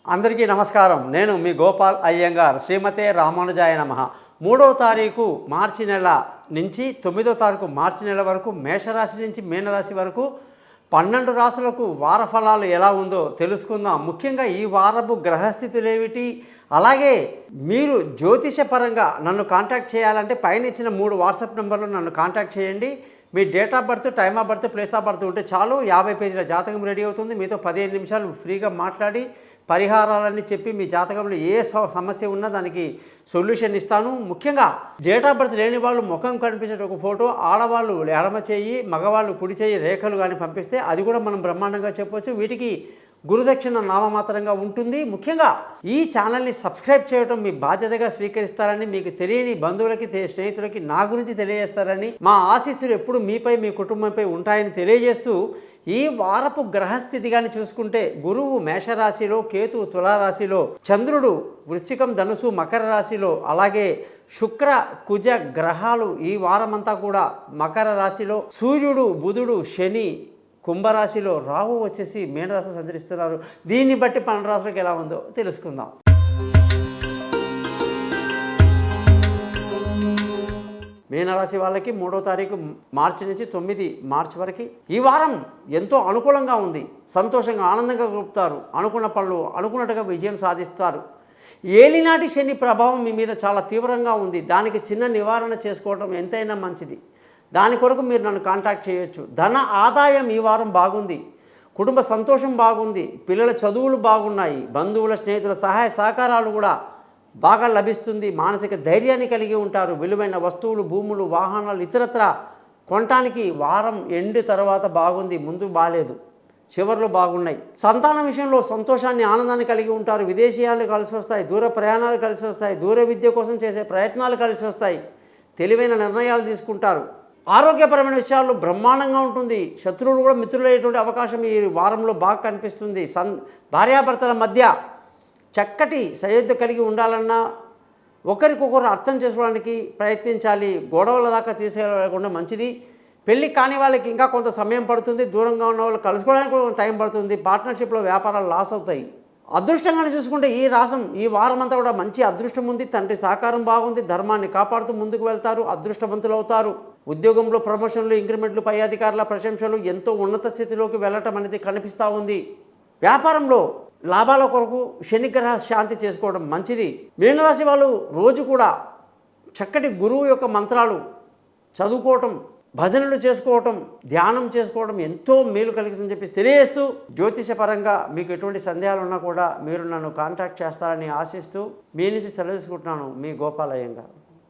అందరికీ నమస్కారం. నేను మీ గోపాల్ అయ్యంగార్. శ్రీమతే రామానుజాయ నమః. 3వ తారీఖు మార్చి నెల నుంచి 9వ తారీఖు మార్చి నెల వరకు మేషరాశి నుంచి మీనరాశి వరకు 12 రాశులకు వార ఫలాలు ఎలా ఉందో తెలుసుకుందాం. ముఖ్యంగా ఈ వారపు గ్రహస్థితులు ఏమిటి, అలాగే మీరు జ్యోతిషపరంగా నన్ను కాంటాక్ట్ చేయాలంటే పైన ఇచ్చిన 3 వాట్సాప్ నెంబర్లు నన్ను కాంటాక్ట్ చేయండి. మీ date of birth, time of birth, place of birth ఉంటే చాలు. 50 పేజీల జాతకం రెడీ అవుతుంది. మీతో 15 నిమిషాలు ఫ్రీగా మాట్లాడి పరిహారాలన్నీ చెప్పి మీ జాతకంలో ఏ సమస్య ఉన్నా దానికి సొల్యూషన్ ఇస్తాను. ముఖ్యంగా డేట్ ఆఫ్ బర్త్ లేని వాళ్ళు ముఖం కనిపించే ఒక ఫోటో, ఆడవాళ్ళు ఎడమ చేయి, మగవాళ్ళు కుడి చేయి రేఖలు కానీ పంపిస్తే అది కూడా మనం బ్రహ్మాండంగా చెప్పవచ్చు. వీటికి గురుదక్షిణ నామమాత్రంగా ఉంటుంది. ముఖ్యంగా ఈ ఛానల్ని సబ్స్క్రైబ్ చేయడం మీ బాధ్యతగా స్వీకరిస్తారని, మీకు తెలియని బంధువులకి స్నేహితులకి నా గురించి తెలియజేస్తారని, మా ఆశీస్సులు ఎప్పుడు మీపై మీ కుటుంబంపై ఉంటాయని తెలియజేస్తూ, ఈ వారపు గ్రహస్థితి కానీ చూసుకుంటే గురువు మేషరాశిలో, కేతు తులారాశిలో, చంద్రుడు వృశ్చికం, ధనుసు, మకర రాశిలో, అలాగే శుక్ర కుజ గ్రహాలు ఈ వారమంతా కూడా మకర రాశిలో, సూర్యుడు బుధుడు శని కుంభరాశిలో, రాహు వచ్చేసి మీనరాశి సంచరిస్తున్నారు. దీన్ని బట్టి 12 రాశులకు ఎలా ఉందో తెలుసుకుందాం. మీనరాశి వాళ్ళకి 3వ తారీఖు మార్చి నుంచి 9 మార్చి వరకు ఈ వారం ఎంతో అనుకూలంగా ఉంది. సంతోషంగా ఆనందంగా గడుపుతారు. అనుకున్న పనులు అనుకున్నట్టుగా విజయం సాధిస్తారు. ఏలినాటి శని ప్రభావం మీ మీద చాలా తీవ్రంగా ఉంది. దానికి చిన్న నివారణ చేసుకోవడం ఎంతైనా మంచిది. దాని కొరకు మీరు నన్ను కాంటాక్ట్ చేయొచ్చు. ధన ఆదాయం ఈ వారం బాగుంది. కుటుంబ సంతోషం బాగుంది. పిల్లల చదువులు బాగున్నాయి. బంధువుల స్నేహితుల సహాయ సహకారాలు కూడా బాగా లభిస్తుంది. మానసిక ధైర్యాన్ని కలిగి ఉంటారు. విలువైన వస్తువులు, భూములు, వాహనాలు ఇతరత్ర కొనటానికి వారం ఎండ్ తర్వాత బాగుంది. ముందు బాగాలేదు, చివరిలో బాగున్నాయి. సంతానం విషయంలో సంతోషాన్ని, ఆనందాన్ని కలిగి ఉంటారు. విదేశీయాలు కలిసి వస్తాయి. దూర ప్రయాణాలు కలిసి వస్తాయి. దూర విద్య కోసం చేసే ప్రయత్నాలు కలిసి వస్తాయి. తెలివైన నిర్ణయాలు తీసుకుంటారు. ఆరోగ్యపరమైన విషయాల్లో బ్రహ్మాండంగా ఉంటుంది. శత్రువులు కూడా మిత్రులయ్యేటువంటి అవకాశం ఈ వారంలో బాగా కనిపిస్తుంది. భార్యాభర్తల మధ్య చక్కటి సయోధ్య కలిగి ఉండాలన్నా ఒకరికొకరు అర్థం చేసుకోవడానికి ప్రయత్నించాలి. గొడవల దాకా తీసుకెళ్ళకుండా మంచిది. పెళ్ళి కాని వాళ్ళకి ఇంకా కొంత సమయం పడుతుంది. దూరంగా ఉన్న వాళ్ళు కలుసుకోవడానికి కూడా టైం పడుతుంది. పార్ట్నర్షిప్లో వ్యాపారాలు లాస్ అవుతాయి. అదృష్టంగానే చూసుకుంటే ఈ వారం అంతా కూడా మంచి అదృష్టం ఉంది. తండ్రి సహకారం బాగుంది. ధర్మాన్ని కాపాడుతూ ముందుకు వెళ్తారు. అదృష్టవంతులు అవుతారు. ఉద్యోగంలో ప్రమోషన్లు, ఇంక్రిమెంట్లు, పై అధికారుల ప్రశంసలు, ఎంతో ఉన్నత స్థితిలోకి వెళ్ళటం అనేది కనిపిస్తూ ఉంది. వ్యాపారంలో లాభాల కొరకు శనిగ్రహ శాంతి చేసుకోవడం మంచిది. మీనరాశి వాళ్ళు రోజు కూడా చక్కటి గురువు యొక్క మంత్రాలు చదువుకోవటం, భజనలు చేసుకోవటం, ధ్యానం చేసుకోవడం ఎంతో మేలు కలిగిస్తుందని చెప్పి తెలియజేస్తూ, జ్యోతిషపరంగా మీకు ఎటువంటి సందేహాలు ఉన్నా కూడా మీరు నన్ను కాంటాక్ట్ చేస్తారని ఆశిస్తూ మీ నుంచి సెలవు తీసుకుంటున్నాను. మీ గోపాల్ అయ్యంగార్.